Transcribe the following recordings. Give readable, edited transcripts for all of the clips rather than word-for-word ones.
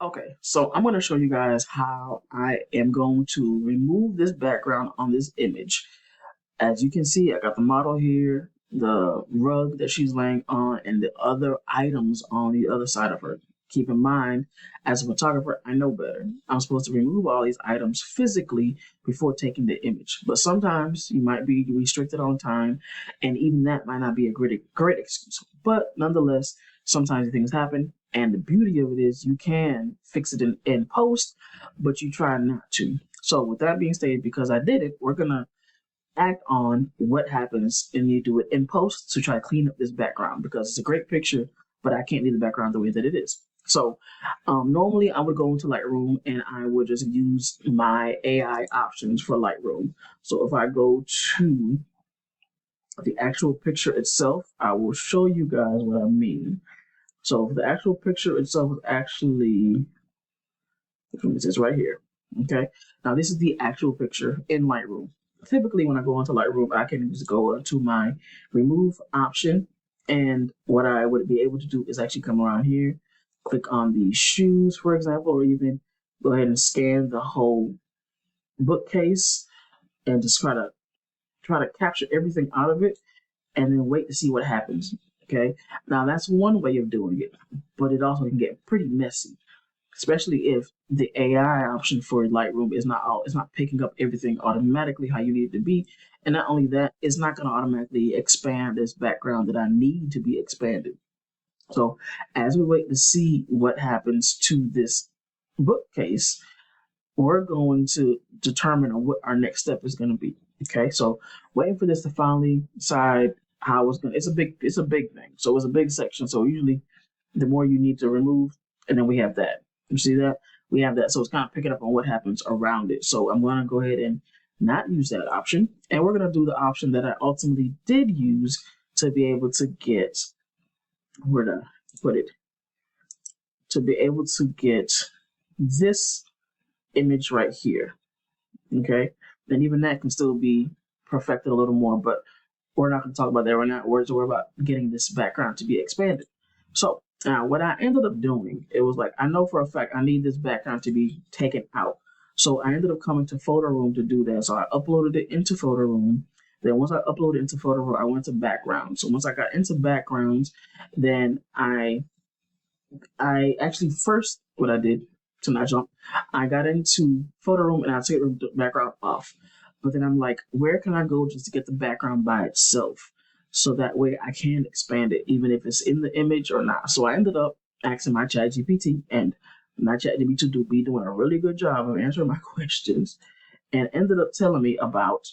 Okay, so I'm going to show you guys how I am going to remove this background on this image. As you can see, I got the model here, the rug that she's laying on, and the other items on the other side of her. Keep in mind, as a photographer, I know better. I'm supposed to remove all these items physically before taking the image. But sometimes you might be restricted on time, and even that might not be a great excuse. But nonetheless, sometimes things happen. And the beauty of it is you can fix it in post, but you try not to. So with that being stated, because I did it, we're gonna act on what happens and you do it in post to try to clean up this background because it's a great picture, but I can't leave the background the way that it is. So normally I would go into Lightroom and I would just use my AI options for Lightroom. So if I go to the actual picture itself, I will show you guys what I mean. So the actual picture itself is actually, this is right here. Okay, now this is the actual picture in Lightroom. Typically, when I go into Lightroom, I can just go into my remove option, and what I would be able to do is actually come around here, click on the shoes, for example, or even go ahead and scan the whole bookcase and just try to capture everything out of it, and then wait to see what happens. Okay, now that's one way of doing it, but it also can get pretty messy, especially if the AI option for Lightroom is not picking up everything automatically how you need it to be. And not only that, it's not going to automatically expand this background that I need to be expanded. So as we wait to see what happens to this bookcase, we're going to determine what our next step is going to be. Okay, so waiting for this to finally decide how it's going. It's a big thing. So it's a big section. So usually, the more you need to remove, and then we have that. You see that we have that. So it's kind of picking up on what happens around it. So I'm going to go ahead and not use that option, and we're going to do the option that I ultimately did use to be able to get where to put it to be able to get this image right here. Okay, then even that can still be perfected a little more, but we're not going to talk about that right now. We're about getting this background to be expanded. So now what I ended up doing, it was like, I know for a fact I need this background to be taken out. So I ended up coming to Photo Room to do that. So I uploaded it into Photo Room. Then once I uploaded it into Photo Room, I went to background. So once I got into backgrounds, then I actually first what I did to not jump, I got into Photo Room and I took the background off. But then I'm like, where can I go just to get the background by itself? So that way I can expand it, even if it's in the image or not. So I ended up asking my chat GPT, and my chat GPT to be doing a really good job of answering my questions, and ended up telling me about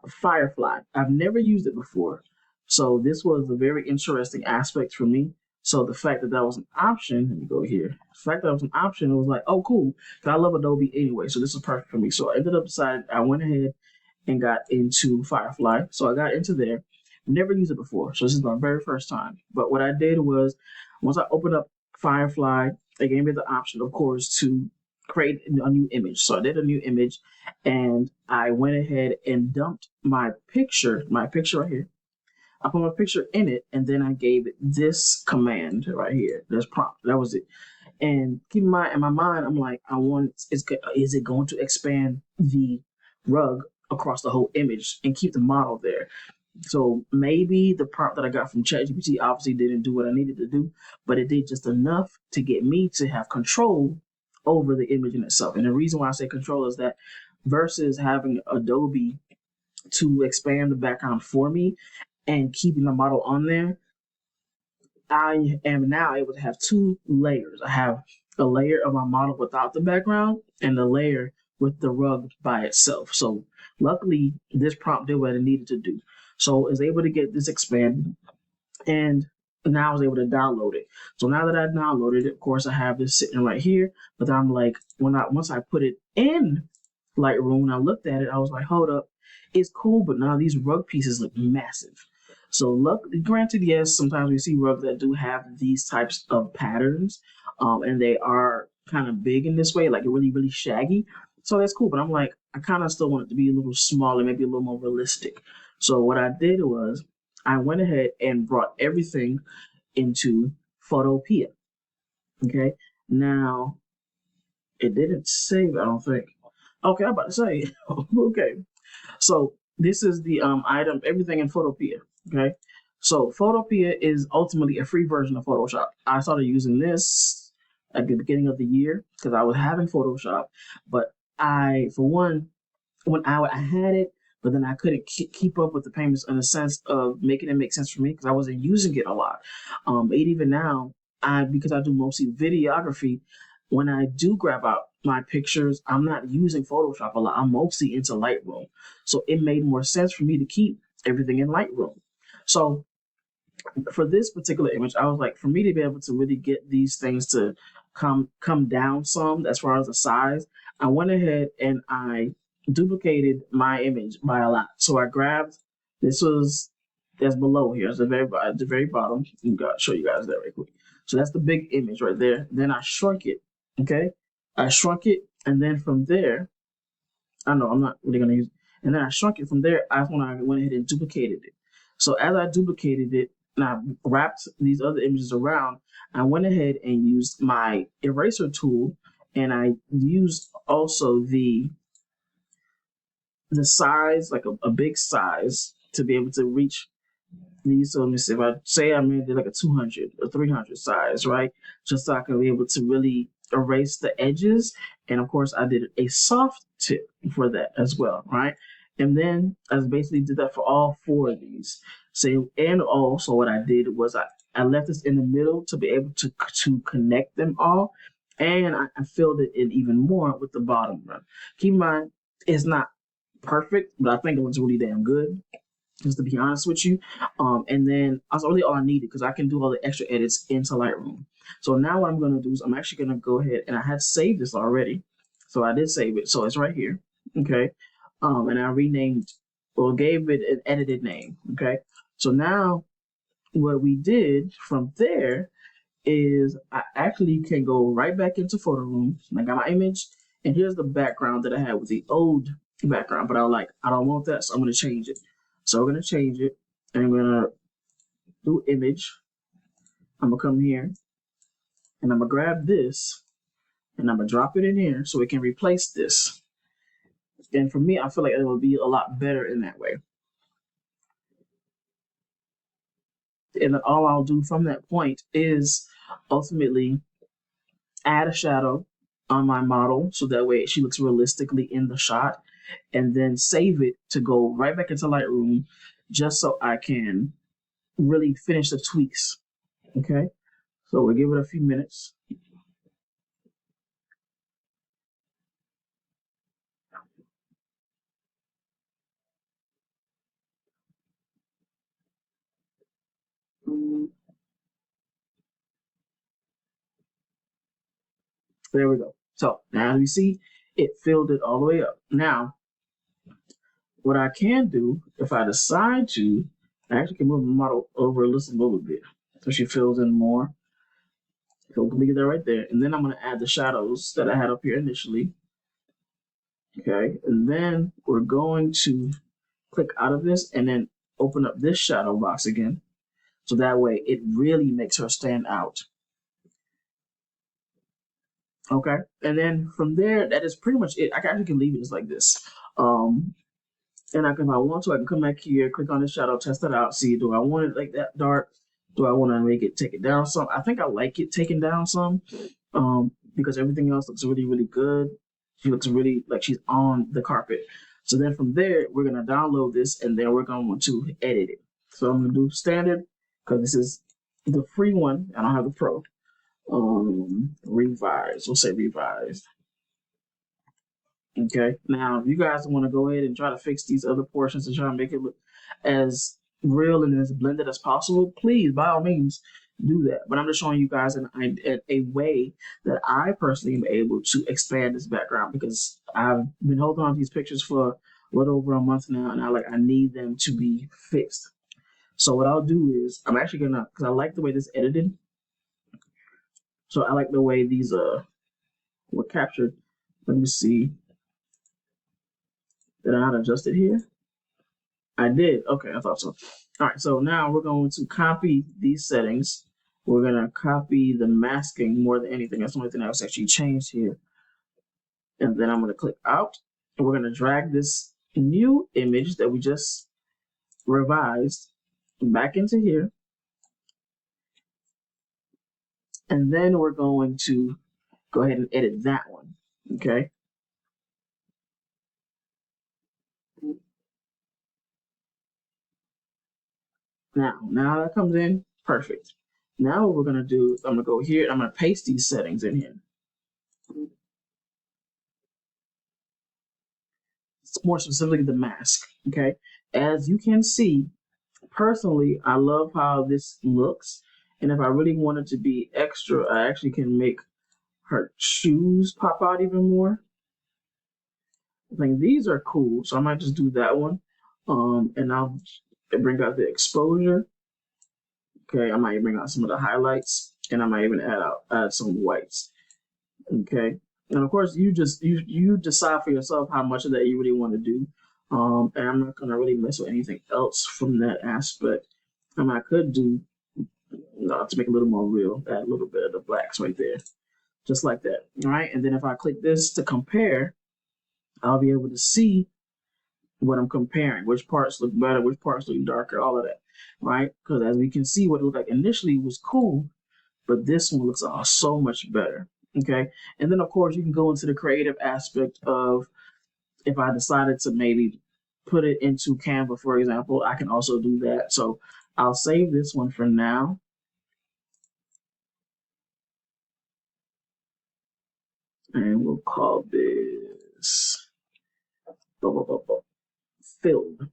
Firefly. I've never used it before. So this was a very interesting aspect for me. So the fact that that was an option, let me go here. The fact that was an option, it was like, oh, cool. Because I love Adobe anyway, so this is perfect for me. So I ended up deciding, I went ahead and got into Firefly. So I got into there. Never used it before, so this is my very first time. But what I did was, once I opened up Firefly, they gave me the option, of course, to create a new image. So I did a new image, and I went ahead and dumped my picture right here. I put my picture in it, and then I gave it this command right here, this prompt. That was it. And keep in mind, in my mind, I'm like, is it going to expand the rug across the whole image and keep the model there? So maybe the prompt that I got from ChatGPT obviously didn't do what I needed to do, but it did just enough to get me to have control over the image in itself. And the reason why I say control is that versus having Adobe to expand the background for me and keeping the model on there, I am now able to have two layers. I have a layer of my model without the background and a layer with the rug by itself. So luckily, this prompt did what it needed to do. So I was able to get this expanded, and now I was able to download it. So now that I downloaded it, of course, I have this sitting right here. But I'm like, once I put it in Lightroom and I looked at it, I was like, hold up, it's cool, but now these rug pieces look massive. So granted, yes, sometimes we see rugs that do have these types of patterns, and they are kind of big in this way, like really, really shaggy. So that's cool, but I'm like, I kind of still want it to be a little smaller, maybe a little more realistic. So what I did was I went ahead and brought everything into Photopea. Okay, now it didn't save, I don't think. Okay, I'm about to say. Okay, so this is the item, everything in Photopea. Okay, so Photopea is ultimately a free version of Photoshop. I started using this at the beginning of the year because I was having Photoshop, but for one, when I had it, but then I couldn't keep up with the payments in the sense of making it make sense for me because I wasn't using it a lot. And even now, because I do mostly videography, when I do grab out my pictures, I'm not using Photoshop a lot. I'm mostly into Lightroom, so it made more sense for me to keep everything in Lightroom. So for this particular image, I was like, for me to be able to really get these things to come down some as far as the size, I went ahead and I duplicated my image by a lot. So I grabbed that's below here, it's at the very bottom. I'll show you guys that right quick. So that's the big image right there. Then I shrunk it. Okay, I shrunk it, and then from there, I know I'm not really gonna use. And then I shrunk it from there. That's when I went ahead and duplicated it. So as I duplicated it and I wrapped these other images around, I went ahead and used my eraser tool, and I used also the size, like a big size, to be able to reach these. So let me see, if I say I made it like a 200 or 300 size, right? Just so I can be able to really erase the edges. And of course, I did a soft tip for that as well, right? And then I basically did that for all four of these. So, and also what I did was I left this in the middle to be able to connect them all. And I filled it in even more with the bottom one. Keep in mind, it's not perfect, but I think it looks really damn good, just to be honest with you. And then that's really all I needed because I can do all the extra edits into Lightroom. So now what I'm going to do is I'm actually going to go ahead, and I had saved this already. So I did save it. So it's right here. Okay. And I renamed or gave it an edited name. Okay. So now what we did from there is I actually can go right back into photo room. I got my image, and here's the background that I had with the old background, but I don't want that, so I'm going to change it. So we're going to change it, and I'm going to do image. I'm going to come here, and I'm going to grab this, and I'm going to drop it in here so it can replace this. And for me, I feel like it will be a lot better in that way. And then all I'll do from that point is ultimately add a shadow on my model so that way she looks realistically in the shot, and then save it to go right back into Lightroom just so I can really finish the tweaks. Okay, so we'll give it a few minutes. There we go. So now you see it filled it all the way up. Now, what I can do if I decide to, I actually can move the model over just a little bit so she fills in more. So leave that right there. And then I'm going to add the shadows that I had up here initially. Okay, and then we're going to click out of this and then open up this shadow box again. So that way it really makes her stand out. Okay, and then from there, that is pretty much it. I actually can leave it just like this. And if I want to, I can come back here, click on the shadow, test it out, see, do I want it like that dark? Do I want to take it down some? I think I like it taken down some, because everything else looks really, really good. She looks really like she's on the carpet. So then from there, we're going to download this, and then we're going to edit it. So I'm going to do standard because this is the free one. I don't have the pro. Revise. We'll say revise. Okay. Now, if you guys want to go ahead and try to fix these other portions and try to make it look as real and as blended as possible, please, by all means, do that. But I'm just showing you guys a way that I personally am able to expand this background because I've been holding on to these pictures for a little over a month now, and I need them to be fixed. So what I'll do is I'm actually gonna, because I like the way this edited. So I like the way these were captured. Let me see. Did I not adjust it here? I did. Okay, I thought so. All right, so now we're going to copy these settings, We're gonna copy the masking more than anything. That's the only thing that was actually changed here. And then I'm gonna click out. And we're gonna drag this new image that we just revised back into here. And then we're going to go ahead and edit that one, okay? Now that comes in, perfect. Now what we're gonna do is I'm gonna go here and I'm gonna paste these settings in here. It's more specifically the mask, okay? As you can see, personally, I love how this looks. And if I really wanted to be extra, I actually can make her shoes pop out even more. I think these are cool, so I might just do that one. And I'll bring out the exposure. Okay, I might bring out some of the highlights, and I might even add some whites. Okay, and of course you decide for yourself how much of that you really want to do. And I'm not gonna really mess with anything else from that aspect. I could do to make it a little more real, add a little bit of the blacks right there, just like that. All right, and then if I click this to compare, I'll be able to see what I'm comparing, which parts look better, which parts look darker, all of that, right? Because as we can see, what it looked like initially was cool, but this one looks so much better, okay? And then, of course, you can go into the creative aspect of if I decided to maybe put it into Canva, for example, I can also do that. So I'll save this one for now. And we'll call this filled.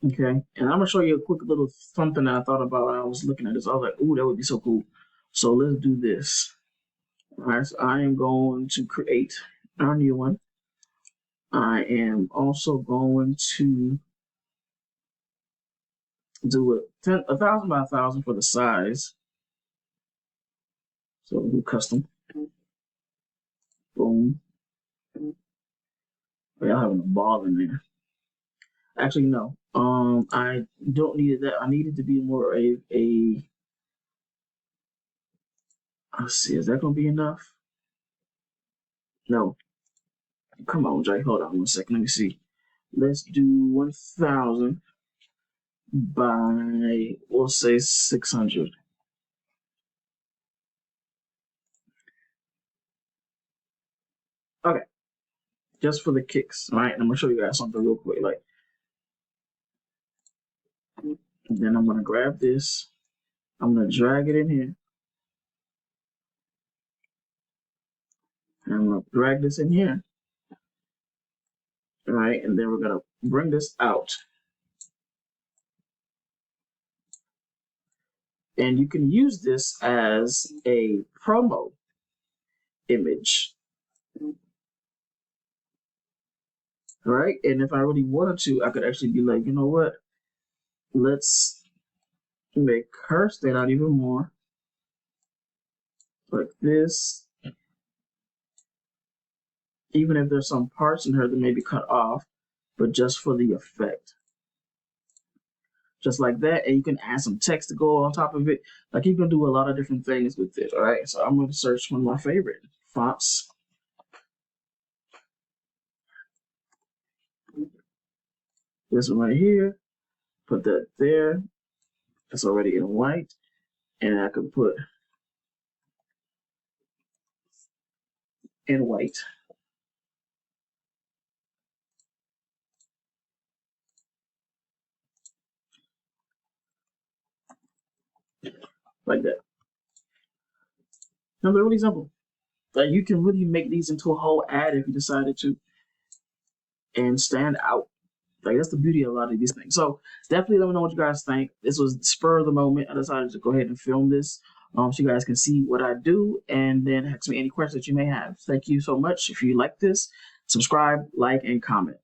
Okay, and I'm gonna show you a quick little something that I thought about when I was looking at this. I was like, "Ooh, that would be so cool." So let's do this. All right, so I am going to create our new one. I am also going to do 1,000 by 1,000 for the size. So we'll do custom. Boom. Y'all having a ball in there. Actually, no. I don't need that. I need it to be more a. Let's see. Is that gonna be enough? No. Come on, Jay. Hold on 1 second. Let me see. Let's do 1,000 by, we'll say 600. Okay, just for the kicks. All right, and I'm gonna show you guys something real quick. Like, and then I'm gonna grab this. I'm gonna drag it in here. And I'm gonna drag this in here. All right, and then we're gonna bring this out. And you can use this as a promo image. All right, and if I really wanted to, I could actually be like, you know what? Let's make her stand out even more. Like this. Even if there's some parts in her that may be cut off, but just for the effect. Just like that, and you can add some text to go on top of it. Like you can do a lot of different things with it, all right? So I'm gonna search one of my favorite fonts. This one right here, put that there. It's already in white, and I can put in white. Like that. Now they're really simple. Like you can really make these into a whole ad if you decided to, and stand out. Like that's the beauty of a lot of these things. So definitely let me know what you guys think. This was spur of the moment. I decided to go ahead and film this, so you guys can see what I do, and then ask me any questions that you may have. Thank you so much. If you like this, subscribe, like, and comment.